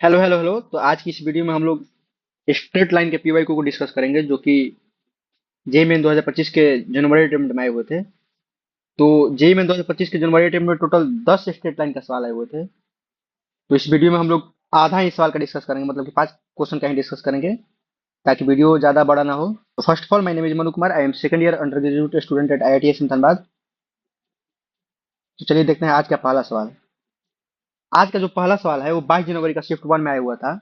Hello hello hello. तो आज की इस वीडियो में हम लोग स्ट्रेट लाइन के पीवाई को डिस्कस करेंगे जो कि जेई मेन 2025 के जनवरी अटेम्प्ट में आए हुए थे। तो जेई मेन 2025 के जनवरी अटेम्प्ट में टोटल 10 स्ट्रेट लाइन का सवाल आए हुए थे। तो इस वीडियो में हम लोग आधा ही सवाल का डिस्कस करेंगे, मतलब कि 5 क्वेश्चन का ही डिस्कस करेंगे ताकि वीडियो ज्यादा बड़ा ना हो। तो first of all, my name is Manu Kumar. I am second year under graduate student at IITS Dhanbad. तो चलिए देखते हैं आज का पहला सवाल। आज का जो पहला सवाल है वो 22 जनवरी का शिफ्ट 1 में आया हुआ था।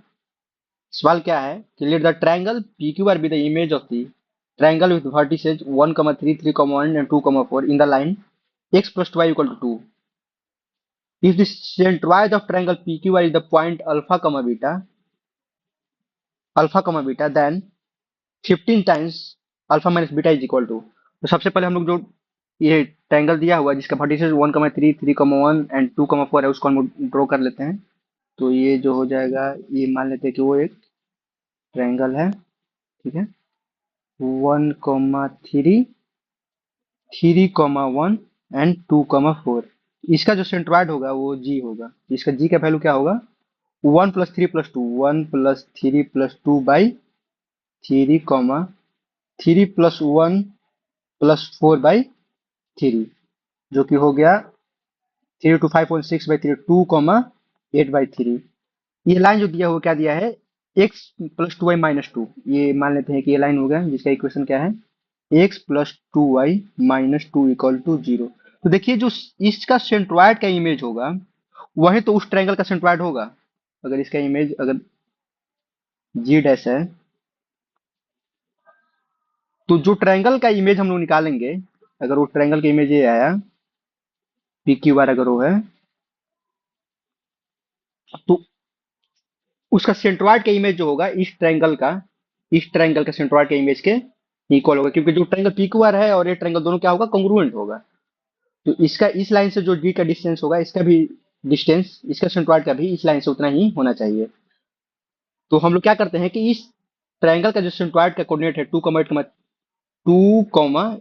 सवाल क्या है कि let the triangle PQR be the image of the triangle with vertices 1, 3, 3, 1 and 2, 4 in the line x plus 2y equal to 2. If the centroid of triangle PQR is the point alpha, then 15 times alpha minus beta is equal to। तो सबसे पहले हम लोग जो ये triangle दिया हुआ है जिसका वर्टिसेस 1, 3, 3, 1 एंड 2, 4 है उसको हम ड्रॉ कर लेते हैं। तो ये जो हो जाएगा, ये मान लेते हैं कि वो एक ट्रायंगल है। ठीक है, 1, 3, 1 एंड 2, 4। इसका जो सेंट्रॉइड होगा वो जी होगा। इसका जी का वैल्यू क्या होगा? 1 + 3 + 2, 1 + 3 + 2/3, 3 + 1 + 4/3, जो कि हो गया 3 × 5 = 6/3, 2, 8/3। ये लाइन जो दिया हुआ क्या दिया है? x + 2y - 2। ये मान लेते हैं कि ये लाइन हो गया जिसका इक्वेशन क्या है? x + 2y - 2 = 0। तो देखिए, जो इसका सेंट्रॉइड का इमेज होगा वही तो उस ट्रायंगल का सेंट्रॉइड होगा। अगर इसका इमेज अगर जी डैश है तो जो ट्रायंगल का इमेज हम लोग निकालेंगे, अगर वो ट्रायंगल का इमेज ये आया, PQR अगर वो है, तो उसका सेंट्रॉइड का इमेज जो होगा इस ट्रायंगल का सेंट्रॉइड का इमेज के इक्वल होगा, क्योंकि जो ट्रायंगल PQR है और ये ट्रायंगल दोनों क्या होगा? कॉन्ग्रुएंट होगा। तो इसका इस लाइन से जो डी का डिस्टेंस होगा, इसका भी डिस्टेंस इसका सेंट्रॉइड का भी इस लाइन से उतना ही होना चाहिए। तो हम लोग क्या करते हैं कि इस ट्रायंगल का जो सेंट्रॉइड का कोऑर्डिनेट है 2,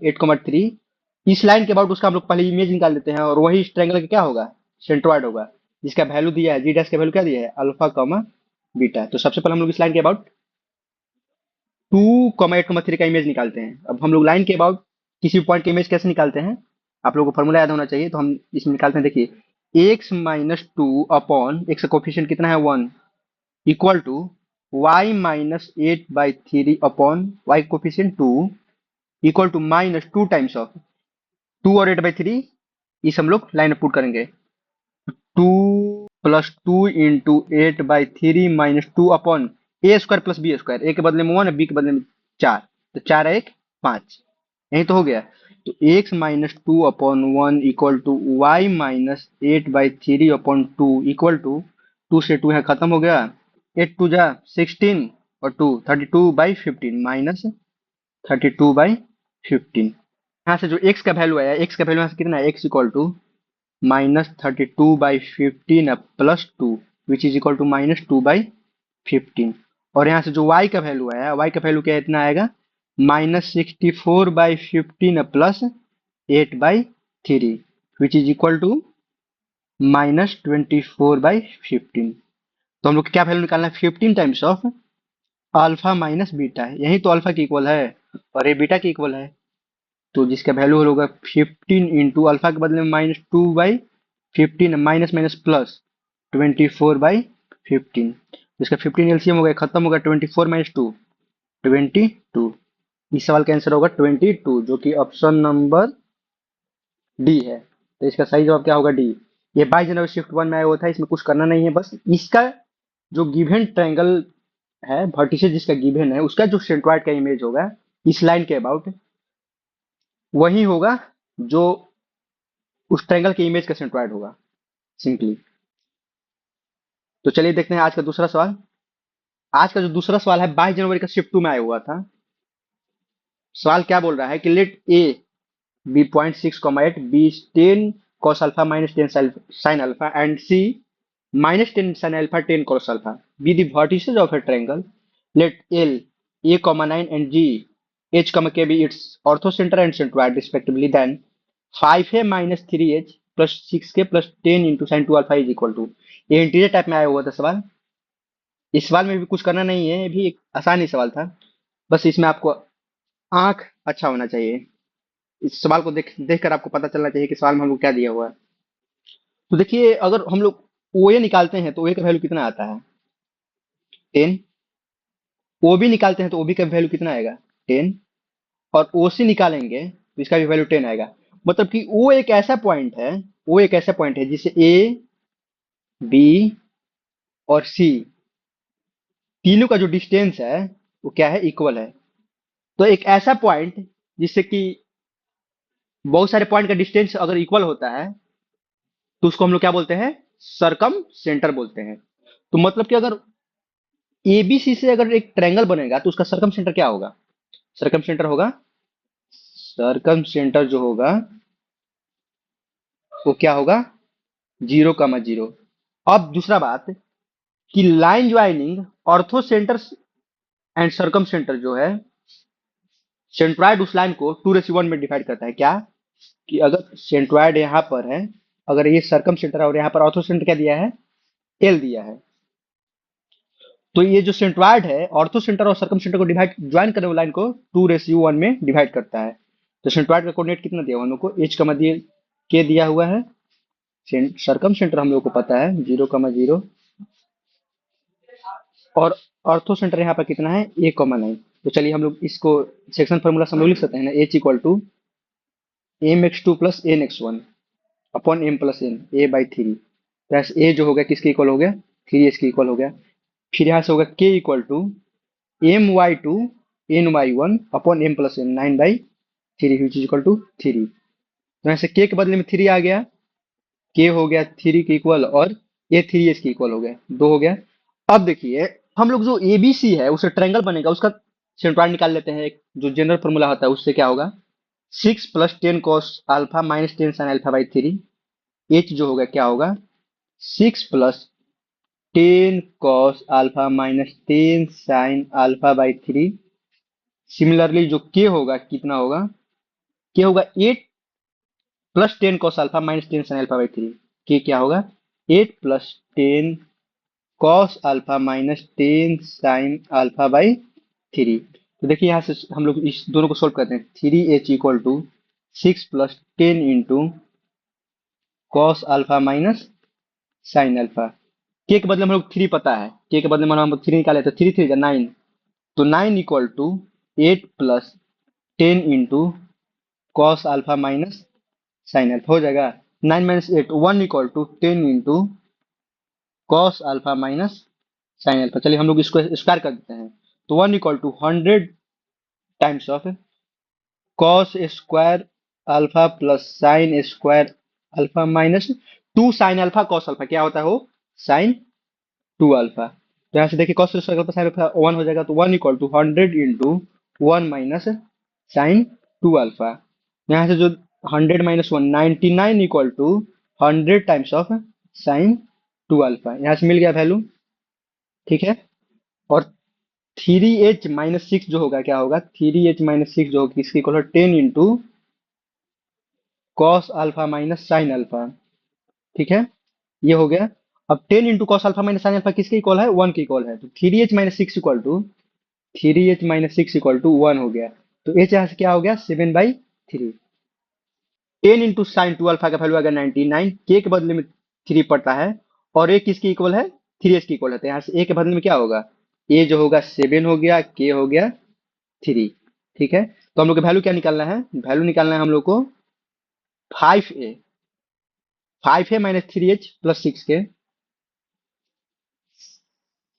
8, 3, इस लाइन के अबाउट उसका हम लोग पहले इमेज निकाल देते हैं और वही इस ट्रायंगल का क्या होगा? सेंट्रॉइड होगा, जिसका वैल्यू दिया है जी डैश का वैल्यू क्या दिया है? Alpha, beta. तो सबसे पहले हम लोग इस लाइन के अबाउट 2, 8, 3 का इमेज निकालते हैं। अब हम लोग लाइन के अबाउट किसी पॉइंट का इमेज कैसे निकालते हैं? आप लोगों को फॉर्मूला याद होना चाहिए। तो हम इसमें निकालते हैं, देखिए, x - 2 अपॉन x का कोफिशिएंट कितना है? 1, equal to y - 8/3 upon y coefficient 2, equal to -2 times of 2 और 8/3। इस हम लोग लाइन में पुट करेंगे। 2 + 2 × 8/3 - 2 अपॉन a² + b²। ए के बदले में 1 है, बी के बदले में 4, तो 4 1 5। यही तो हो गया। तो x - 2/1 equal to y - 8/3/2 equal to 2 से 2 यहाँ खत्म हो गया, 8 2 जा 16 और 2 32/15 -32/15। यहाँ से जो x का वैल्यू आया, x का वैल्यू यहाँ से कितना है? x equal to -32/15 +2, which is equal to -2/15। और यहाँ से जो y का वैल्यू आया, y का वैल्यू क्या इतना आएगा? -64/15 +8/3, विच इज इक्वल टू -24/15। तो हम लोग क्या वैल्यू निकालना है? 15 times of alpha minus beta. यही तो अल्फा की इक्वल है और ये बीटा की इक्वल है। तो जिसका वैल्यू होगा 15 इंटू अल्फा के बदले में -2/15, माइनस माइनस प्लस 24/15। इसका 15 एलसीएम हो गया, खत्म होगा 24 - 2 22। इस सवाल का आंसर होगा 22, जो कि ऑप्शन नंबर डी है। तो इसका सही जवाब क्या होगा? डी। ये 22 जनवरी शिफ्ट 1 में आया हुआ था, इसमें कुछ करना नहीं है। बस इसका जो गिवन ट्रायंगल है, वर्टिसेस जिसका गिवन है, उसका जो सेंट्रॉइड का इमेज होगा इस लाइन के अबाउट वही होगा जो उस ट्रायंगल के इमेज का सेंट्रॉइड होगा, सिंपली। तो चलिए देखते हैं आज का दूसरा सवाल। आज का जो दूसरा सवाल है 22 जनवरी का शिफ्ट 2 में आया हुआ था। सवाल क्या बोल रहा है कि let A be 0.6, B 10 cos alpha -10 sin alpha and C -10 sin alpha 10 cos alpha be the vertices of a triangle। Let L a, 9 and g h, k be its orthocenter and centroid respectively, then 5a - 3h + 6k + 10 into sin 2 alpha is equal to. ये integer type में आया हुआ था सवाल। इस सवाल में भी कुछ करना नहीं है, ये भी एक आसान ही सवाल था। बस इसमें आपको आंख अच्छा होना चाहिए। इस सवाल को देखकर आपको पता चलना चाहिए कि सवाल में हमको क्या दिया हुआ है। तो देखिए, अगर हम लोग ओ ए निकालते हैं तो ओ ए का वैल्यू कितना आता है? 10। ओ बी निकालते हैं तो ओ बी का वैल्यू कितना आएगा? 10। और ओ सी निकालेंगे तो इसका भी वैल्यू 10 आएगा। मतलब कि ओ एक ऐसा पॉइंट है, ओ एक ऐसा पॉइंट है जिसे ए, बी और सी तीनों का जो डिस्टेंस है वो क्या है? इक्वल है। तो एक ऐसा पॉइंट जिससे कि बहुत सारे पॉइंट का डिस्टेंस अगर इक्वल होता है तो उसको हम लोग क्या बोलते हैं? सरकम सेंटर बोलते हैं। तो मतलब कि अगर एबीसी से अगर एक ट्रायंगल बनेगा तो उसका सरकम सेंटर क्या होगा? सरकम सेंटर होगा, सरकम सेंटर जो होगा वो क्या होगा? 0,0। अब दूसरा बात कि line joining orthocentre and circumcentre जो है, सेंट्रॉइड उस लाइन को 2:1 में डिवाइड करता है। क्या? कि अगर सेंट्रॉइड यहाँ पर है, अगर ये सरकम सेंटर है और यहाँ पर ऑर्थो सेंटर क्या दिया है? एल दिया है। तो ये जो सेंट्रॉइड है ऑर्थो सेंटर और सरकम सेंटर को डिवाइड ज्वाइन करने वाली लाइन को 2:1 में डिवाइड करता है। तो सेंट्रॉइड का कोऑर्डिनेट कितना दिया हुआ हम लोग को? एच का मध्य के दिया हुआ है। सरकम सेंटर हम लोग को पता है 0,0। और ऑर्थो सेंटर यहाँ पर कितना है? 1,9। तो चलिए हम लोग इसको सेक्शन फॉर्मूला से हम लोग लिख सकते हैं ना, H equal to M X two plus N X one upon M plus N A by three. तो ए जो हो गया किसके इक्वल हो गया? 3h के इक्वल हो गया। फिर यहाँ से होगा K equal to M Y two N Y one upon M plus N 9/3 which is equal to 3। तो यहाँ से के के बदले में 3 आ गया, के हो गया 3 के इक्वल और ए 3h के इक्वल हो गया, 2 हो गया। अब देखिए, हम लोग जो एबीसी है उसे ट्रायंगल बनेगा उसका सेंट्रॉइड निकाल लेते हैं। एक जो जनरल फॉर्मूला होता है उससे क्या होगा? 6 + 10 cos alpha minus 10 sin alpha by 3। H जो होगा क्या होगा? 6 + 10 cos alpha minus 10 sin alpha by 3। Similarly जो के होगा कितना होगा? के होगा 8 + 10 cos alpha minus 10 sin alpha by 3। के क्या होगा? 8 + 10 cos alpha minus 10 sin alpha by 3। तो देखिए यहाँ से हम लोग इस दोनों को सोल्व करते हैं। 3h equal to 6 + 10 into cos alpha minus sine alpha. K के बदले में हम लोग 3 पता है, के के बदले में हम 3 निकाले तो 3 3 9। तो 9 equal to 8 + 10 into cos alpha minus sine alpha हो जाएगा। 9 - 8 1 equal to 10 into cos alpha minus sine alpha. चलिए हम लोग इसको स्क्वायर कर देते हैं। तो 1 equal to 100 times of cos square alpha plus sine square alpha minus 2 sine alpha cos alpha क्या होता है वो? Sine 2 alpha. तो यहाँ से देखिए cos square alpha sine alpha 1 हो जाएगा। तो 1 equal to 100 into 1 minus sine 2 alpha. यहाँ से जो 100 - 1 99 equal to 100 times of sine 2 alpha. यहाँ से मिल गया वैल्यू। ठीक है। और 3h - 6 जो होगा क्या होगा? 3h - 6 जो होगा इसकी equal 10 into cos alpha minus sine alpha. ठीक है, ये हो गया। अब 10 into cos alpha minus sine alpha किसके इक्वल है? 1 के इक्वल है। तो 3h - 6 इक्वल टू 1 हो गया। तो एच यहाँ से क्या हो गया? 7/3। 10 इंटू साइन 2 अल्फा का वैल्यू आ गया 99। के के बदले में 3 पड़ता है और ए किसके इक्वल है? 3h के इक्वल है। तो यहाँ से ए के बदले में क्या होगा? ए जो होगा 7 हो गया, के हो गया 3। ठीक है, तो हम लोग का वैल्यू क्या निकालना है? वैल्यू निकालना है हम लोग को 5a। 5a - 3h + 6k।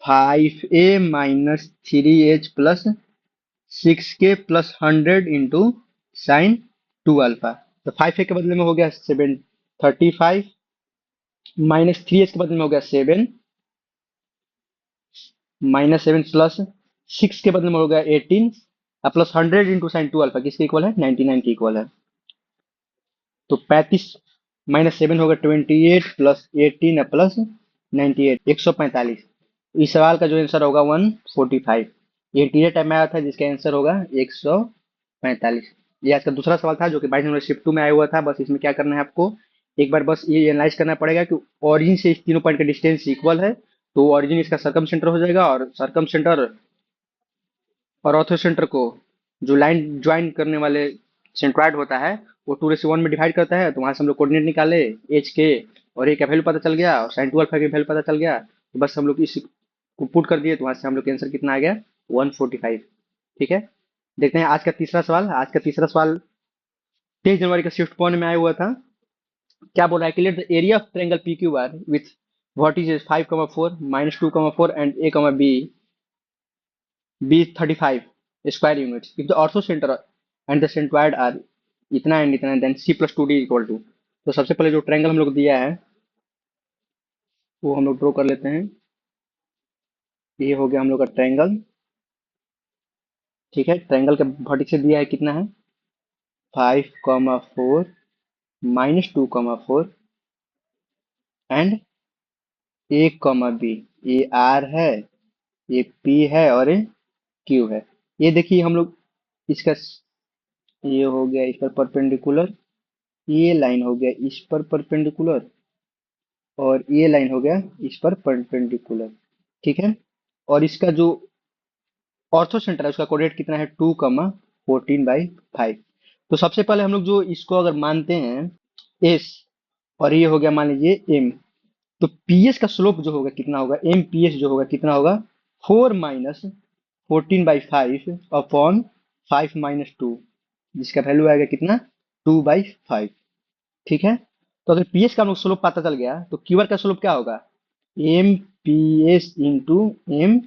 5a - 3h + 6k + 100 into sine 2 alpha. तो 5a के बदले में हो गया 735 माइनस 3h के बदले में हो गया 7 -7 प्लस 6 के बदले में हो गया 18 और प्लस 100 इंटू साइन 2 अल्फा किसके इक्वल है? 99 के इक्वल है। तो 35 -7 होगा 28 प्लस 18 प्लस 98 145। इस सवाल का जो आंसर होगा 145। ये इंटीजर टाइप में आया था जिसका आंसर होगा 145। ये आज का दूसरा सवाल था जो कि 22 नंबर शिफ्ट 2 में आया हुआ था। बस इसमें क्या करना है आपको, एक बार बस ये एनालाइज करना पड़ेगा कि ओरिजिन से इस तीनों पॉइंट का डिस्टेंस इक्वल है तो ओरिजिन इसका सरकम सेंटर हो जाएगा, और सरकम सेंटर और ऑर्थो सेंटर को जो लाइन ज्वाइन करने वाले सेंट्रॉइड होता है वो 2:1 में डिवाइड करता है। तो वहां से हम लोग कोऑर्डिनेट निकाले एच के, और ए का वैल्यू पता चल गया और साइन 2 अल्फा की वैल्यू पता चल गया, तो बस हम लोग इस को पुट कर दिए, तो वहां से हम लोग का आंसर कितना आ गया, 145। ठीक है, देखते हैं आज का तीसरा सवाल। आज का तीसरा सवाल 23 जनवरी का शिफ्ट पॉइंट में आया हुआ था। क्या बोल रहा है, clear the area of triangle P Q R with vertices 5,4 -2,4 and a, b be 35 square units if the orthocentre and the centroid are इतना एंड इतना, then C plus two D equal to. तो सबसे पहले जो triangle हम लोग दिया है वो हम लोग ड्रॉ कर लेते हैं। ये हो गया हम लोग का ट्रायंगल। ठीक है, ट्रायंगल का वर्टिसेस दिया है कितना है, 5,4 -2,4 एंड ए, बी। ये आर है, ये पी है और ये क्यू है। ये देखिए हम लोग इसका ये हो गया इस पर परपेंडिकुलर, ये लाइन हो गया इस पर परपेंडिकुलर, और ये लाइन हो गया इस पर परपेंडिकुलर। ठीक है, और इसका जो ऑर्थो सेंटर है उसका कोऑर्डिनेट कितना है, 2,14/5। तो सबसे पहले हम लोग जो इसको अगर मानते हैं एस, और ये हो गया मान लीजिए एम, तो पीएस का स्लोप जो होगा कितना होगा, एम पी एस जो होगा कितना होगा, 4 - 14/5 अपॉन 5 - 2, जिसका वैल्यू आएगा कितना, 2/5। ठीक है, तो अगर पीएस का हम लोग स्लोप पता चल गया तो क्यूआर का स्लोप क्या होगा, M P S into M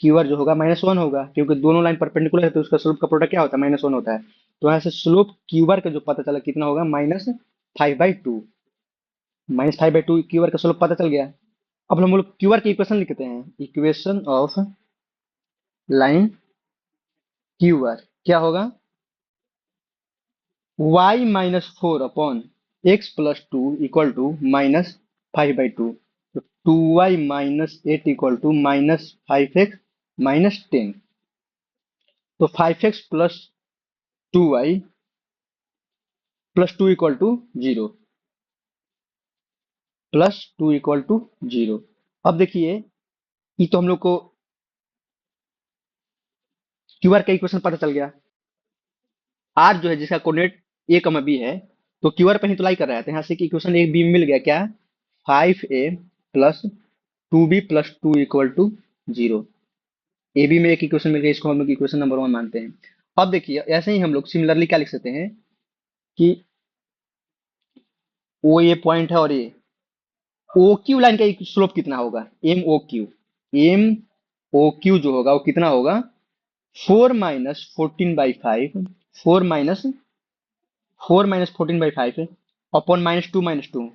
Q R जो होगा -1 होगा, क्योंकि दोनों लाइन परपेंडिकुलर है तो उसका स्लोप का प्रोडक्ट क्या होता है, -1 होता है। तो यहाँ से स्लोप क्यूआर का जो पता चला कितना होगा, -5/2। -5/2 क्यूआर का स्लोप पता चल गया। अब हम लोग क्यूआर की इक्वेशन लिखते हैं, इक्वेशन ऑफ लाइन क्यूआर क्या होगा, y-4 upon x+2 equal to -5/2। तो 2y - 8 इक्वल टू -5x -10। तो 5x plus 2y plus 2 equal to 0, +2 = 0। अब देखिए ये तो हम लोग को क्यूआर का इक्वेशन पता चल गया। आर जो है जिसका कोऑर्डिनेट ए कमा बी है, तो क्यूआर पे ही तो लाई कर रहा है, तो यहाँ से इक्वेशन एक बी मिल गया क्या, 5a plus 2b plus 2 equal to 0। A B में एक इक्वेशन मिल गया, इसको हम लोग इक्वेशन नंबर 1 मानते हैं। अब देखिए ऐसे ही हम लोग सिमिलरली क्या लिख सकते हैं कि ओ ये पॉइंट है और ये ओ क्यू लाइन का स्लोप कितना होगा, एम ओ क्यू जो होगा वो कितना होगा, 4 - 14/5, 4 - 14/5 अपॉन -2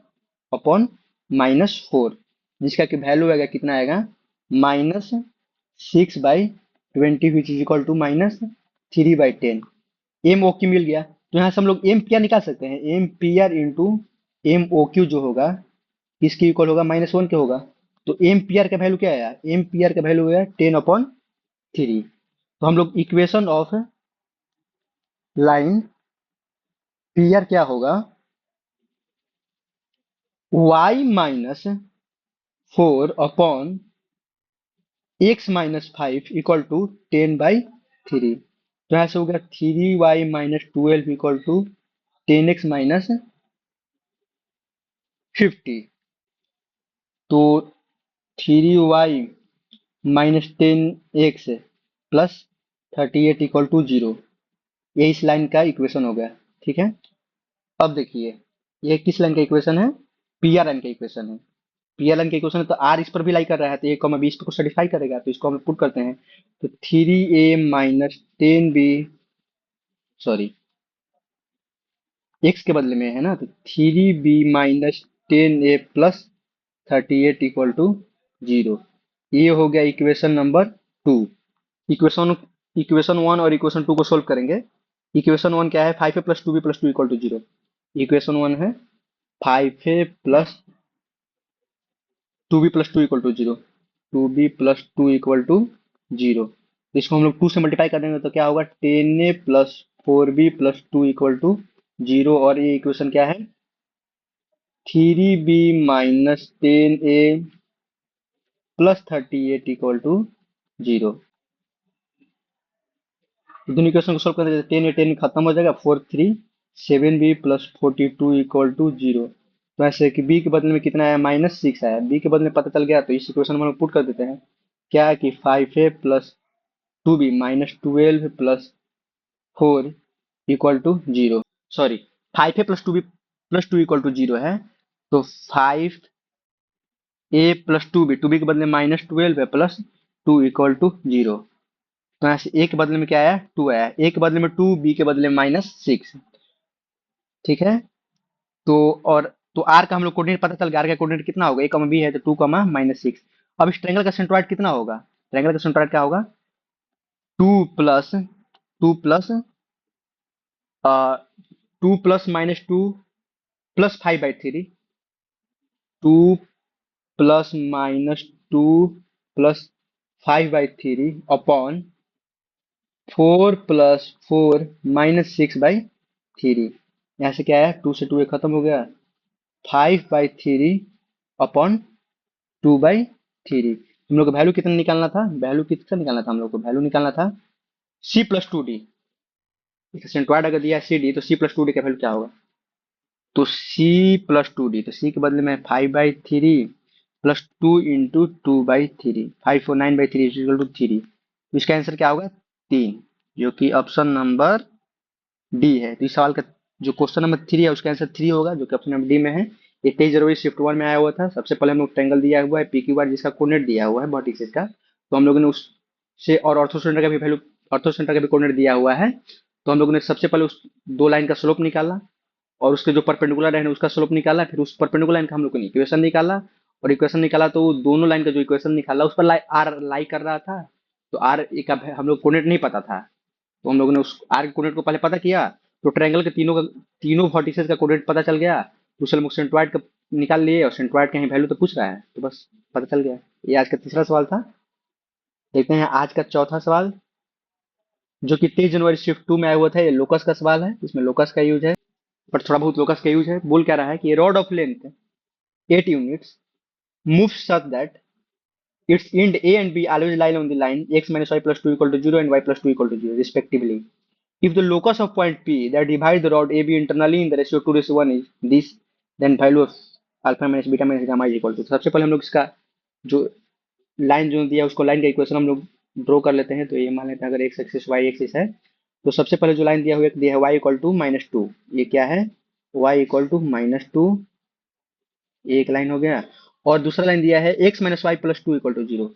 अपॉन -4, जिसका कि वैल्यू आएगा कितना आएगा, -6/20 which is equal to -3/10। M O Q मिल गया, तो यहाँ से हम लोग एम पी आर निकाल सकते हैं, M P R into M O Q जो होगा किसके इक्वल होगा, -1 के होगा। तो एम पी आर का वैल्यू क्या आया, एम पी आर का वैल्यू है 10/3। तो हम लोग equation of line P R क्या होगा, y-4 upon x-5 equal to 10/3। तो यहाँ से हो गया 3y - 12 इक्वल टू 10x - 50। तो 3y - 10x plus 38 equal to 0, ये इस लाइन का इक्वेशन हो गया। ठीक है, अब देखिए ये किस लाइन का इक्वेशन है, पी आर लाइन का इक्वेशन है। पी एल लाइन का इक्वेशन है तो आर इस पर भी लाई कर रहा है, तो ए कॉमा बी इस को सेटिस्फाई करेगा, तो इसको हम पुट करते हैं। तो 3a - 10b, सॉरी एक्स के बदले में है ना, तो 3b - 10a plus 38 equal to 0। ये हो गया इक्वेशन नंबर 2। इक्वेशन इक्वेशन 1 और इक्वेशन 2 को सोल्व करेंगे। इक्वेशन 1 क्या है, 5a plus 2b plus 2 equal to 0। Equation 1 है 5a plus 2b plus 2 equal to 0, 2b plus 2 equal to 0। इसको हम लोग 2 से मल्टीप्लाई कर देंगे तो क्या होगा, 10a plus 4b plus 2 equal to 0। और ये इक्वेशन क्या है, 3b - 10a plus 38 equal to 0। दोनों इक्वेशन को सोल्व करते हैं, 10 10 खत्म हो जाएगा, 4 3 7b प्लस 42 इक्वल टू 0। तो ऐसे कि b के बदले में कितना आया, -6 आया, b के बदले में पता चल गया, तो इस इक्वेशन में हम लोग पुट कर देते हैं। क्या है कि 5a plus 2b -12 plus 4 equal to 0। Sorry, 5a plus 2b plus 2 equal to 0 है। तो 5a प्लस 2b के बदले -12 है प्लस 2 इक्वल टू 0। तो यहाँ से a के बदले में क्या आया, 2 आया, a के बदले में 2, b के बदले में -6। ठीक है। तो और तो r का हम लोग कोऑर्डिनेट पता चल गया, r का कोऑर्डिनेट कितना होगा, a कमा b है तो 2 कमा -6। अब इस ट्रायंगल का सेंट्रोइड कितना होगा, ट्रायंगल का सेंट्रोइड क्या होगा, 2 plus 2 plus -2 plus 5/3, 2 plus -2 plus 5/3 upon 4 + 4 -6/3। यहाँ से क्या है, 2 से 2 खत्म हो गया, 5/3 अपॉन 2/3। हम लोग को वैल्यू कितना निकालना था, वैल्यू कितना निकालना था, हम लोग को वैल्यू निकालना था c+2d। सेंट्रोइड अगर दिया है सी डी, तो c+2d का वैल्यू क्या होगा, तो c+2d, तो c के बदले में 5/3 प्लस 2 इंटू 2/3, 5 और 9/3 इक्वल टू 3। तो इसका आंसर क्या होगा, 3, जो कि ऑप्शन नंबर डी है। तो इस सवाल का जो क्वेश्चन नंबर 3 है उसका आंसर 3 होगा, जो कि ऑप्शन नंबर डी में है। ये 23 जनवरी शिफ्ट 1 में आया हुआ था। सबसे पहले हम लोग ट्रायंगल दिया हुआ है PQR, जिसका कोऑर्डिनेट दिया हुआ है वर्टिसेस का, तो हम लोगों ने उससे, और ऑर्थो सेंटर का भी वैल्यू, ऑर्थो सेंटर का भी कोऑर्डिनेट दिया हुआ है। तो हम लोगों ने सबसे पहले उस दो लाइन का स्लोप निकाला, और उसके जो परपेंडिकुलर लाइन है उसका स्लोप निकाला, फिर उस परपेंडिकुलर लाइन का हम लोग ने इक्वेशन निकाला, और इक्वेशन निकाला तो वो दोनों लाइन का जो इक्वेशन निकाला उस पर आर लाई कर रहा था। तो आर का हम लोग कोऑर्डिनेट नहीं पता था, तो हम लोगों ने उस आर के कोऑर्डिनेट को पहले पता किया, तो ट्रायंगल के तीनों वर्टिसेस का कोऑर्डिनेट पता चल गया। दूसरे हम लोग सेंट्रोइड का निकाल लिए, और सेंट्रोइड का ही वैल्यू तो पूछ रहा है, तो बस पता चल गया। ये आज का तीसरा सवाल था। देखते हैं आज का चौथा सवाल, जो कि 23 जनवरी शिफ्ट 2 में आया हुआ था। ये लोकस का सवाल है, इसमें लोकस का यूज है, पर थोड़ा बहुत लोकस का यूज है। बोल क्या रहा है कि rod of length 8 units moves such that its end A and B always lie on the line x minus y plus 2 equal to 0 and y plus 2 equal to 0 respectively. If the locus of point P that divides the rod AB internally in the ratio 2:1 is this, then value of alpha minus beta minus gamma is equal to। सबसे पहले हम लोग इसका जो line जो दिया है उसको, लाइन का इक्वेशन हम लोग ड्रॉ कर लेते हैं। तो ये मान लेते हैं अगर x एक्सिस y एक्सिस है, तो सबसे पहले जो लाइन दिया है y इक्वल टू -2, ये क्या है, y इक्वल टू -2, एक लाइन हो गया। और दूसरा लाइन दिया है x minus y plus 2 equal to 0,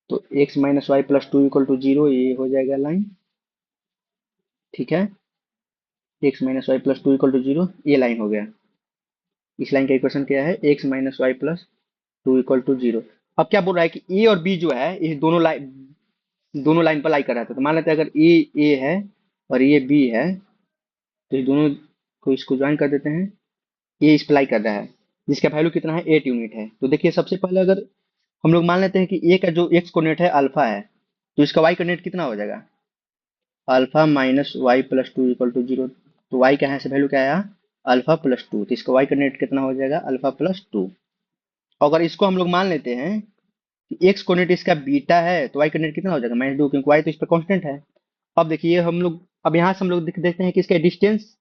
तो x minus y plus 2 equal to 0, ये हो जाएगा लाइन। ठीक है, x minus y plus 2 equal to 0, ये लाइन हो गया। इस लाइन का इक्वेशन क्या है, x minus y plus 2 equal to 0। अब क्या बोल रहा है कि a और b जो है, इस दोनों लाइन पर लाई कर रहा था। तो मान लेते हैं अगर a है और ये b है, तो इस दोनों को इसको ज्वाइन कर देते हैं। ये इस पर लाई कर रहा है, जिसका वैल्यू कितना है, 8 यूनिट है। तो देखिए सबसे पहले अगर हम लोग मान लेते हैं कि ए का जो एक्स कोऑर्डिनेट है अल्फा है, तो इसका वाई कोऑर्डिनेट कितना हो जाएगा, alpha minus y plus 2 equal to 0। तो वाई का यहाँ से वैल्यू क्या आया, अल्फा प्लस 2, तो इसका वाई कोऑर्डिनेट कितना हो जाएगा, अल्फा प्लस 2। अगर इसको हम लोग मान लेते हैं कि एक्स कोऑर्डिनेट इसका बीटा है, तो वाई कोऑर्डिनेट कितना हो जाएगा, -2, क्योंकि वाई तो इस पर कॉन्स्टेंट है। अब देखिए हम लोग, अब यहाँ से हम लोग देखते हैं कि इसका डिस्टेंस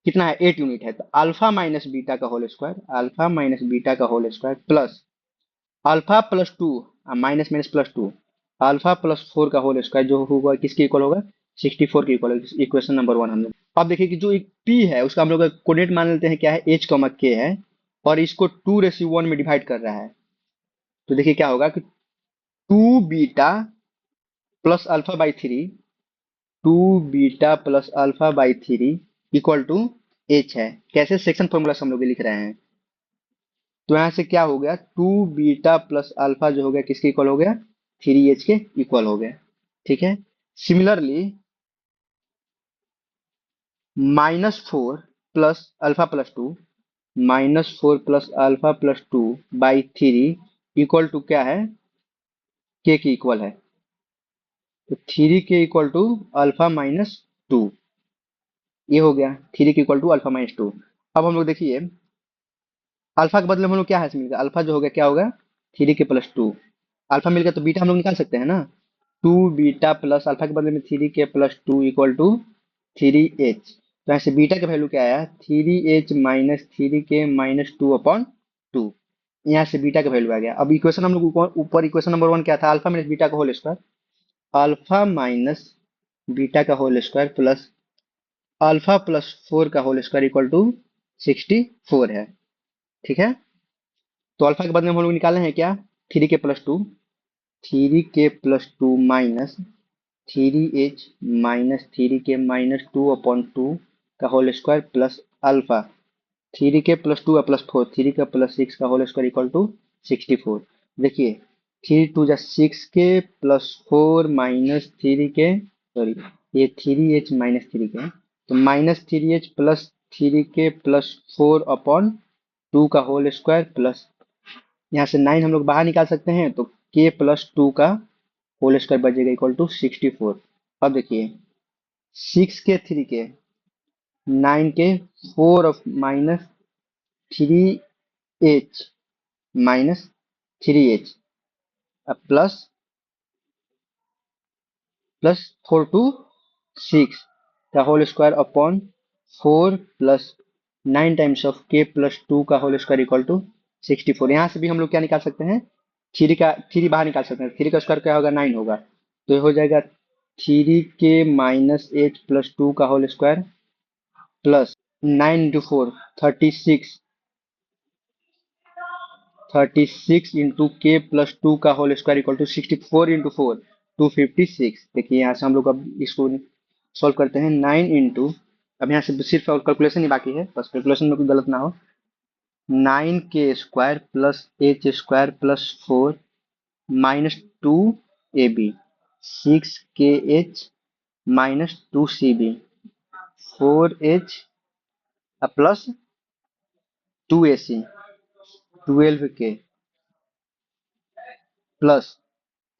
कितना है, 8 यूनिट है। तो अल्फा माइनस बीटा का whole square, alpha minus beta का whole square plus alpha plus 2, minus minus plus 2, alpha plus 4 का होल स्क्वायर, जो होगा किसके इक्वल होगा, 64 के इक्वल होगा। इक्वेशन नंबर 1 हम लोग। अब देखिए कि जो एक पी है उसका हम लोग कोऑर्डिनेट मान लेते हैं क्या है, h कॉमा k है, और इसको 2:1 में डिवाइड कर रहा है। तो देखिए क्या होगा कि 2 beta plus alpha by 3, 2 beta plus alpha by 3 equal to h है। कैसे, सेक्शन फॉर्मूला से हम लोग लिख रहे हैं। तो यहाँ से क्या हो गया, 2 बीटा प्लस अल्फा जो हो गया किसके इक्वल हो गया, 3h के इक्वल हो गया। ठीक है, similarly -4 plus alpha plus 2, -4 plus alpha plus 2 by 3 equal to क्या है, के इक्वल है। तो 3 के इक्वल टू अल्फा माइनस 2, ये हो गया 3 के इक्वल टू अल्फा माइनस 2। अब हम लोग देखिए, अल्फा के बदले में हम लोग क्या है मिलेगा, अल्फा जो हो गया क्या होगा, 3 के प्लस 2, अल्फा मिल गया तो बीटा हम लोग निकाल सकते हैं ना। 2 बीटा प्लस अल्फा के बदले में 3k+2 इक्वल टू 3h। तो यहाँ से बीटा का वैल्यू क्या आया, 3h - 3k - 2/2। यहाँ से बीटा का वैल्यू आ गया। अब इक्वेशन हम लोग ऊपर इक्वेशन नंबर 1 क्या था, अल्फा माइनस बीटा का whole square, alpha minus beta का whole square plus alpha plus 4 का होल स्क्वायर इक्वल टू 64 है। ठीक है, तो अल्फा के बदले में हम लोग निकाले हैं क्या, 3k+2, 3k+2 minus 3h - 3k - 2/2 का whole square plus alpha 3k+2 plus 4, 3k+6 का होल स्क्वायर इक्वल टू 64। देखिए 3 2 जा 6k+4 - 3k, सॉरी ये 3h - 3k, तो -3h + 3k+4/2 का होल स्क्वायर प्लस यहाँ से 9 हम लोग बाहर निकाल सकते हैं, तो k+2 का होल स्क्वायर बचेगा इक्वल टू 64। अब देखिए 6k 3k 9k 4 of -3h -3h plus plus 4 to 6 का whole square upon 4 plus 9 times of k+2 का होल स्क्वायर इक्वल टू 64। यहाँ से भी हम लोग क्या निकाल सकते हैं, 3 बाहर निकाल सकते हैं। 3 का स्क्वायर क्या होगा, 9 होगा, तो ये हो जाएगा 3k - h+2 का whole square plus 9 × 4 36, 36 into k+2 का होल स्क्वायर इक्वल टू 64 × 4 256। देखिए यहाँ से हम लोग अब इसको सॉल्व करते हैं। 9 इंटू, अब यहाँ से सिर्फ कैलकुलेशन ही बाकी है, बस कैलकुलेशन में कोई गलत ना हो। 9k² plus h² plus 4 -2ab, 6kh -2cb, 4h plus 2ac, 12k plus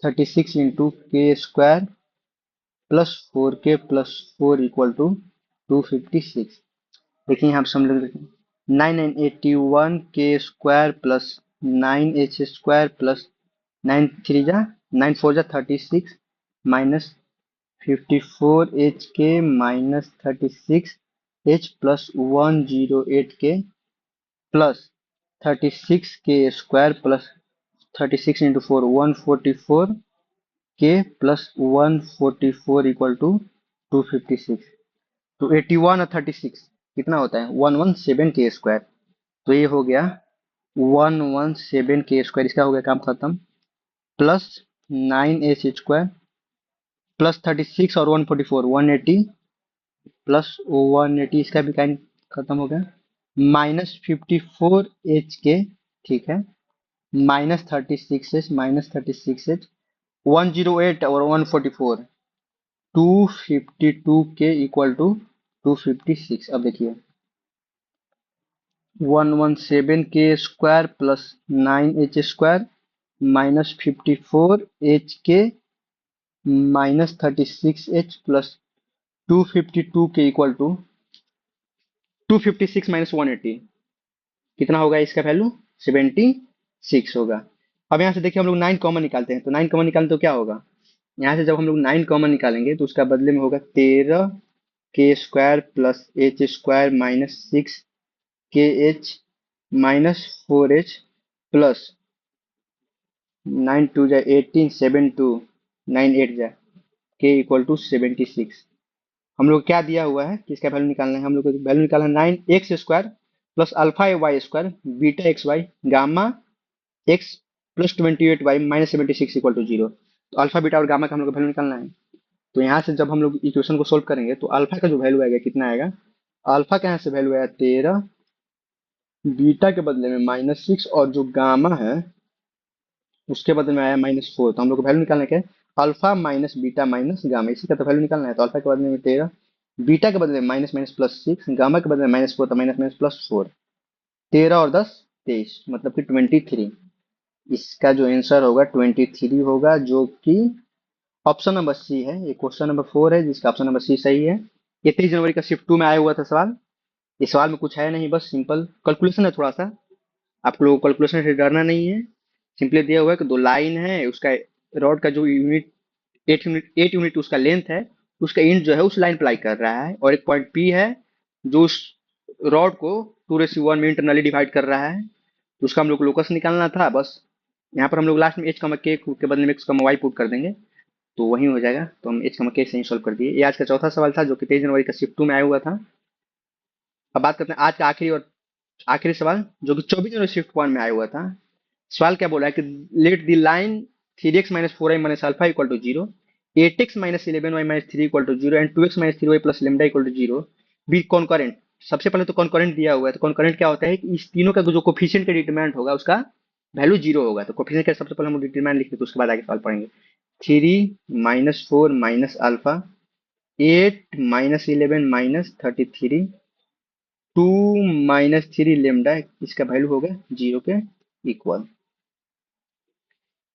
36 into k² plus 4k plus 4 equal to 256। देखिए यहाँ पे हम लोग 9981k² प्लस 9h² प्लस 9 4 जा 36 minus 54hk minus 36h plus 108k plus 36k² plus 36 into 4 144k plus 144 equal to 256। तो 81 और 36 कितना होता है, 117k²। तो ये हो गया 117k², इसका हो गया काम खत्म। प्लस 9h² प्लस 36 और 144 180 प्लस 180, इसका भी काम खत्म हो गया। -54hk, ठीक है, -36h 108 और 144 252k इक्वल टू 256। अब देखिए 117k² plus 9h² minus 54hk minus 36h plus 252k equal to 256 minus 180, कितना होगा इसका वैल्यू, 76 होगा। अब यहाँ से देखिए हम लोग 9 कॉमन निकालते हैं, तो 9 कॉमन निकालें तो क्या होगा, यहाँ से जब हम लोग 9 कॉमन निकालेंगे तो उसका बदले में होगा 13k² plus h² minus 6kh minus 4h plus 9 2 जा 18 7 2 9 8 जा k इक्वल टू 76। हम लोग क्या दिया हुआ है कि इसका वैल्यू निकालना है, हम लोग को वैल्यू निकालना है 9x² plus alpha y² beta xy gamma x plus 28y minus 76 equal to 0। तो अल्फा बीटा और गामा का हम लोग को वैल्यू निकालना है। तो यहाँ से जब हम लोग इक्वेशन को सोल्व करेंगे तो अल्फा का जो वैल्यू आएगा कितना आएगा, अल्फा का यहाँ से वैल्यू आया 13, बीटा के बदले में -6 और जो गामा है उसके बदले में आया -4। तो हम लोग को वैल्यू निकालना क्या है, alpha minus beta minus gamma, इसी का तो वैल्यू निकालना है। तो अल्फा के बदले में 13, बीटा के बदले में माइनस माइनस प्लस 6, गामा के बदले में -4, तो माइनस माइनस प्लस 4, 13 और 10 23, मतलब कि 23। इसका जो आंसर होगा 23 होगा, जो कि ऑप्शन नंबर सी है। ये क्वेश्चन नंबर 4 है जिसका ऑप्शन नंबर सी सही है। ये 23 जनवरी का शिफ्ट 2 में आया हुआ था सवाल। इस सवाल में कुछ है नहीं, बस सिंपल कैलकुलेशन है थोड़ा सा, आप लोगों को कैलकुलेशन से डरना नहीं है, सिंपली दिया हुआ है कि दो लाइन है, उसका रॉड का जो यूनिट 8 यूनिट उसका लेंथ है, उसका इंच जो है उस लाइन अप्लाई कर रहा है, और एक पॉइंट पी है जो उस रॉड को 2:1 में इंटरनली डिवाइड कर रहा है। तो उसका हम लोग लोकस निकालना था बस। यहाँ पर हम लोग लास्ट में एच कमा के के बदले में एक्स कमा वाई पुट कर देंगे, तो वही हो जाएगा। तो हम एच कमा के से ही सोल्व कर दिए। ये आज का चौथा सवाल था जो कि 23 जनवरी का शिफ्ट 2 में आया हुआ था। अब बात करते हैं आज का आखिरी सवाल जो कि 24 जनवरी शिफ्ट 1 में आया हुआ था। सवाल क्या बोला है कि let the line 3x-4y minus alpha equal to 0, 8x-11y minus 3 equal to 0 and 2x-3y plus lambda equal to 0 be concurrent। सबसे पहले तो कॉन्करेंट दिया हुआ है, तो कॉन्करेंट क्या होता है कि इस तीनों का जो कोफिशिएंट का डिटरमिनेंट होगा उसका वैल्यू 0 होगा। तो कोफिशिएंट का सबसे पहले हम डिटरमिनेंट लिखते हैं, तो उसके बाद आगे सवाल पढ़ेंगे। 3 - 4 minus alpha, 8 - 11 - 33, 2 - 3 लेमडा, इसका वैल्यू होगा 0 के इक्वल।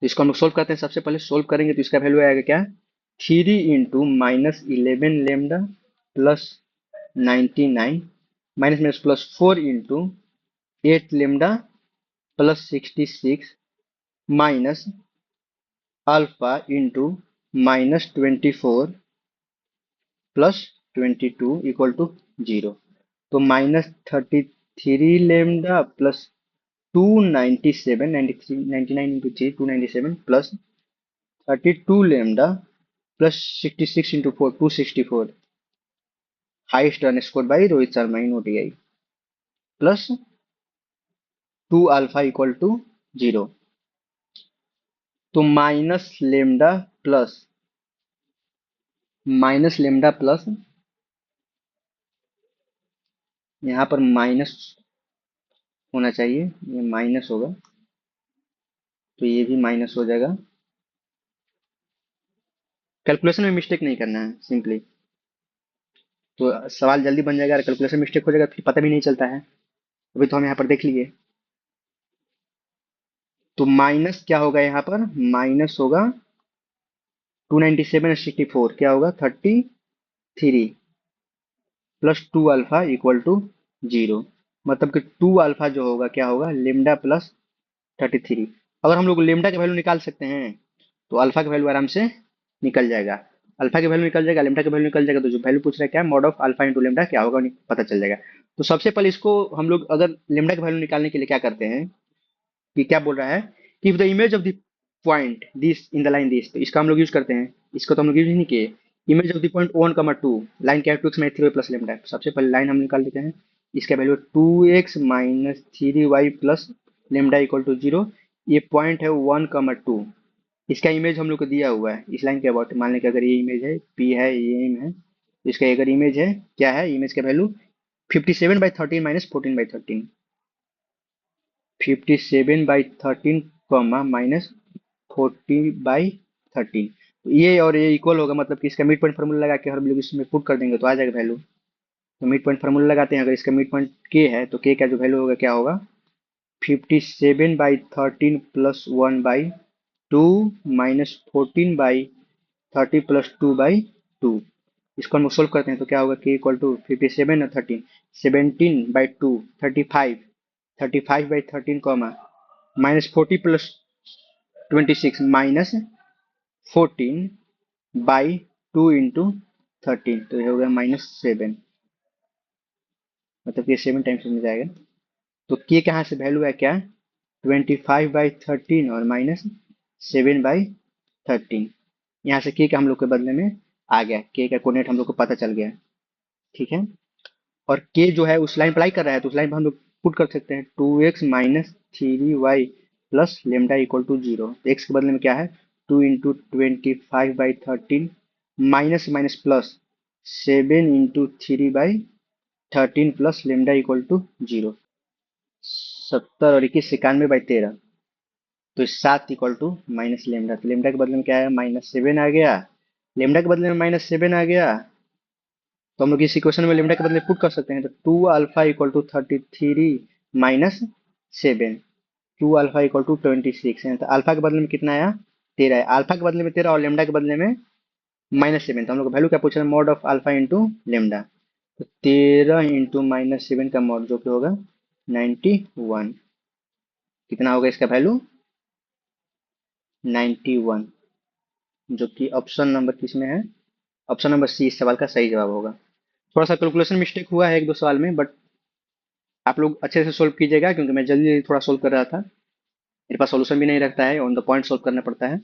तो इसको हम लोग सोल्व करते हैं। सबसे पहले सोल्व करेंगे तो इसका वैल्यू आएगा क्या, 3 × -11 lambda plus 99 minus minus plus 4 × 8 lambda plus 66 minus alpha into -24 plus 22 equal to 0। तो -33 lambda plus 297, 93 99 into 3 297 plus 32 lambda plus 66 into 4 264, highest run score by Rohit Sharma in ODI, plus 2 alpha equal to 0। तो minus lambda plus यहाँ पर minus होना चाहिए, ये minus होगा तो ये भी माइनस हो जाएगा। कैलकुलेशन में मिस्टेक नहीं करना है सिंपली, तो सवाल जल्दी बन जाएगा। अगर कैलकुलेशन मिस्टेक हो जाएगा फिर पता भी नहीं चलता है। अभी तो हम यहाँ पर देख लिए। तो माइनस क्या होगा, यहाँ पर माइनस होगा 297 और 64 क्या होगा 33 प्लस 2 अल्फा इक्वल टू 0। मतलब कि 2 अल्फा जो होगा क्या होगा लेमडा प्लस 33। अगर हम लोग लेमडा का वैल्यू निकाल सकते हैं तो अल्फा का वैल्यू आराम से निकल जाएगा। अल्फा की वैल्यू निकल जाएगा, लेमडा का वैल्यू निकल जाएगा, तो जो वैल्यू पूछ रहा है क्या mod of alpha into lambda क्या होगा पता चल जाएगा। तो सबसे पहले इसको हम लोग अगर लेमडा का वैल्यू निकालने के लिए क्या करते हैं कि क्या बोल रहा है कि the image of the point this in the line this, तो इसका हम लोग यूज करते हैं। इसको तो हम लोग यूज नहीं किए। Image of the point 1, 2 line क्या है 2x - 3y प्लस लेमडा। सबसे पहले लाइन हम निकाल देते हैं। इसका value 2x - 3y plus lambda equal to 0। ये पॉइंट है 1, 2। इसका इमेज हम लोग को दिया हुआ है इस लाइन के अबाउट। मान लें कि अगर ये इमेज है पी है ये एम है, तो इसका अगर इमेज है क्या है, इमेज का वैल्यू 57/13 माइनस 14/13, 57/13 कॉमा माइनस 40/13। तो ये और ये इक्वल होगा, मतलब कि इसका मिड पॉइंट फार्मूला लगा के हम लोग इसमें पुट कर देंगे तो आ जाएगा वैल्यू। तो मिड पॉइंट फार्मूला लगाते हैं। अगर इसका मिड पॉइंट के है तो के का जो वैल्यू होगा क्या होगा 57/13 प्लस 1/2 माइनस 14/30 प्लस 2/2। इसको हम सोल्व करते हैं तो क्या होगा के इक्वल टू 57 और 13, 17/2 35, 35/13 comma minus 40 plus 26 minus 14/2 into 13, तो ये हो गया -7। मतलब कि 7 टाइम्स में जाएगा। तो के कहाँ से वैल्यू है क्या 25/13 और माइनस 7/13। यहाँ से के का हम लोग के बदले में आ गया, के का कोऑर्डिनेट हम लोग को पता चल गया। ठीक है, और के जो है उस लाइन अप्लाई कर रहा है तो उस लाइन पर हम लोग पुट कर सकते हैं 2x - 3y plus lambda equal to 0। तो x के बदले में क्या है 2 into 25/13 minus minus plus 7 into 3/13 plus lambda equal to 0। 70 और 21 91/13, तो 7 इक्वल टू माइनस लेमडा। तो लेमडा के बदले में क्या है -7 आ गया, लेमडा के बदले में -7 आ गया। तो हम लोग इस इक्वेशन में लेमडा के बदले पुट कर सकते हैं। तो 2 alpha equal to 33 minus 7, 2 alpha equal to 26 है। तो अल्फा के बदले में कितना आया 13 है, अल्फा के बदले में 13 और लेमडा के बदले में -7। तो हम लोग वैल्यू क्या पूछ रहे हैं mod of alpha into lambda. तो 13 इंटू -7 का मॉड जो कि होगा 91। कितना होगा इसका वैल्यू 91, जो कि ऑप्शन नंबर किसमें है, ऑप्शन नंबर सी इस सवाल का सही जवाब होगा। थोड़ा सा कैलकुलेशन मिस्टेक हुआ है एक दो सवाल में, बट आप लोग अच्छे से सोल्व कीजिएगा, क्योंकि मैं जल्दी जल्दी थोड़ा सोल्व कर रहा था, मेरे पास सॉल्यूशन भी नहीं रखता है, ऑन द पॉइंट सोल्व करना पड़ता है,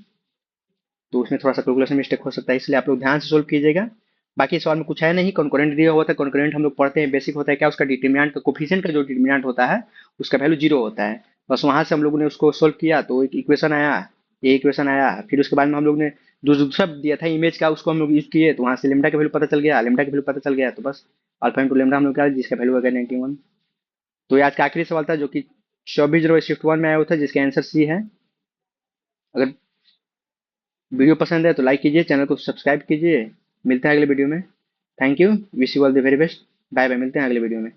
तो उसमें थोड़ा सा कैलकुलेशन मिस्टेक हो सकता है, इसलिए आप लोग ध्यान से सोल्व कीजिएगा। बाकी सवाल में कुछ है नहीं, कॉन्करेंट दिया हुआ था, कॉन्करेंट हम लोग पढ़ते हैं, बेसिक होता है क्या, उसका डिटर्मिनेंट का कोफिशिएंट का जो डिटर्मिनेंट होता है उसका वैल्यू जीरो होता है, बस वहां से हम लोगों ने उसको सोल्व किया तो एक इक्वेशन आया, ये इक्वेशन आया, फिर उसके बाद में हम लोग ने जो दूसरा दिया था इमेज का उसको हम लोग यूज किए, तो वहां से लेमडा का वैल्यू पता चल गया, लेमडा का वैल्यू पता चल गया, तो बस अल्फा इंटू लेमडा हम लोग क्या, जिसका वैल्यू आ गया 91। तो ये आज का आखिरी सवाल था, जो कि 24 में आया हुआ था, जिसका आंसर सी है। अगर वीडियो पसंद है तो लाइक कीजिए, चैनल को सब्सक्राइब कीजिए। मिलते हैं अगले वीडियो में। Thank you, wish you all the very best. Bye bye, मिलते हैं अगले वीडियो में।